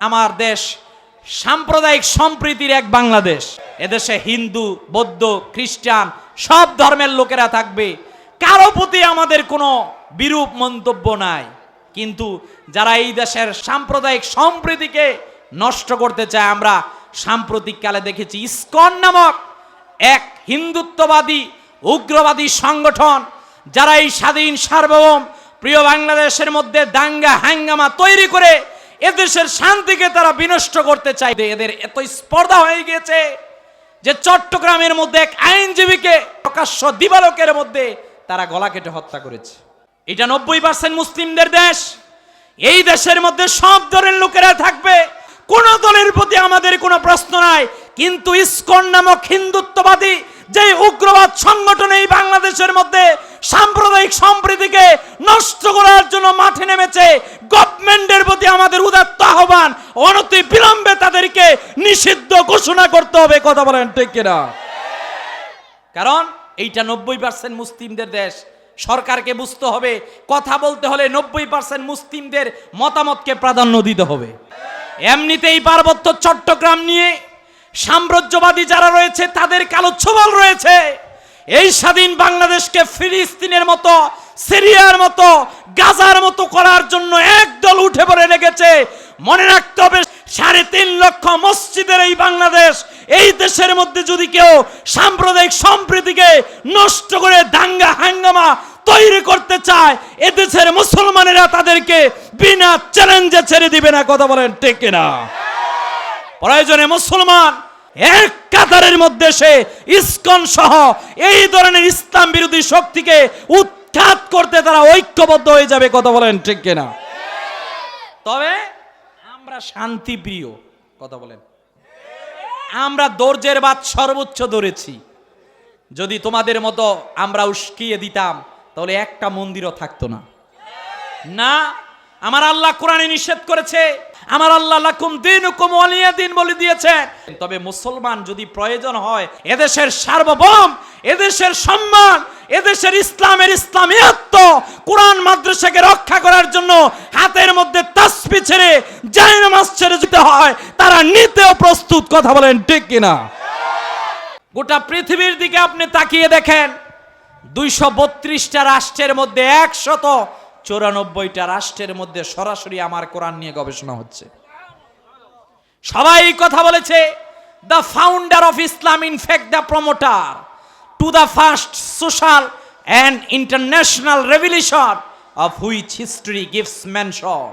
আমার দেশ সাম্প্রদায়িক সম্প্রীতির এক বাংলাদেশ। এদেশে হিন্দু, বৌদ্ধ, খ্রিস্টান সব ধর্মের লোকেরা থাকবে, কারো প্রতি আমাদের কোনো বিরূপ মন্তব্য নাই। কিন্তু যারা এই দেশের সাম্প্রদায়িক সম্প্রীতিকে নষ্ট করতে চায়, আমরা সাম্প্রতিককালে দেখেছি ইসকন নামক এক হিন্দুত্ববাদী উগ্রবাদী সংগঠন, যারা এই স্বাধীন সার্বভৌম প্রিয় বাংলাদেশের মধ্যে দাঙ্গা হাঙ্গামা তৈরি করে এদেশের শান্তিকে তারা বিনষ্ট করতে চায়। এদের এত স্পর্ধা হয়ে গিয়েছে যে চট্টগ্রামের মধ্যে এক আইনজীবীকে প্রকাশ্য দিবালোকের মধ্যে তারা গলা কেটে হত্যা করেছে। এটা 90% মুসলিমদের দেশ। এই দেশের মধ্যে সব দলের লোকেরা থাকবে, কোন দলের প্রতি আমাদের কোনো প্রশ্ন নাই। কিন্তু ইসকন নামক হিন্দুত্ববাদী যে উগ্রবাদ সংগঠন এই বাংলাদেশের মধ্যে সাম্প্রদায়িক সম্প্রীতিকে নষ্ট করার জন্য মাঠে নেমেছে, গভর্নমেন্টের প্রতি আমাদের উদাত্ত আহ্বান, অনতি বিলম্বে তাদেরকে নিষিদ্ধ ঘোষণা করতে হবে। কথা বলেন ঠিক কিনা? কারণ এইটা 90% মুসলিমদের দেশ। সরকারকে বুঝতে হবে, কথা বলতে হলে 90% মুসলিমদের মতামতকে প্রাধান্য দিতে হবে। এমনিতেই পার্বত্য চট্টগ্রাম নিয়ে সাম্রাজ্যবাদী যারা রয়েছে তাদের কালো ছোবল রয়েছে। এই স্বাধীন বাংলাদেশকে ফিলিস্তিনের মতো, সিরিয়ার মতো, গাজার মতো করার জন্য একদল উঠে পড়ে লেগেছে। মনে রাখতে হবে 3.5 লক্ষ মসজিদের এই বাংলাদেশ, এই দেশের মধ্যে যদি কেউ সাম্প্রদায়িক সম্প্রীতিকে নষ্ট করে দাঙ্গা হাঙ্গামা তৈরি করতে চায়, এদেশের মুসলমানেরা তাদেরকে বিনা চ্যালেঞ্জে ছেড়ে দিবে না। কথা বলেন ঠিক কিনা? প্রয়োজনে মুসলমান এক কাতারের মধ্যে সে ইসকন সহ এই ধরনের ইসলাম বিরোধী শক্তিকে উৎখাত করতে তারা ঐক্যবদ্ধ হয়ে যাবে। কথা বলেন ঠিক কিনা? তবে আমরা শান্তিপ্রিয়। কথা বলেন। আমরা ধৈর্যের বাদ সর্বোচ্চ ধরেছি। যদি তোমাদের মতো আমরা উস্কিয়ে দিতাম তাহলে একটা মন্দিরও থাকতো না। না, আমার আল্লাহ কোরআনে নিষেধ করেছে, আমার আল্লাহ লাকুম দীনুকুম ওয়ালিয়া দিন বলে দিয়েছেন। তবে মুসলমান যদি প্রয়োজন হয় এদেশের সার্বভৌম, এদেশের সম্মান, এদেশের ইসলামের ইসলামিয়ত্ব, কোরআন মাদ্রাসাকে রক্ষা করার জন্য হাতের মধ্যে তাসবিহ ছেড়ে জায়নামাজ ছেড়ে যেতে হয়, তারা নিতেও প্রস্তুত। কথা বলেন ঠিক কিনা? গোটা পৃথিবীর দিকে আপনি তাকিয়ে দেখেন, 232টা রাষ্ট্রের মধ্যে 194টা রাষ্ট্রের মধ্যে সরাসরি আমার কোরআন নিয়ে গবেষণা হচ্ছে। সবাই কথা বলেছে, the founder of Islam, in fact the promoter to the first social and international revolution of which history gives mention.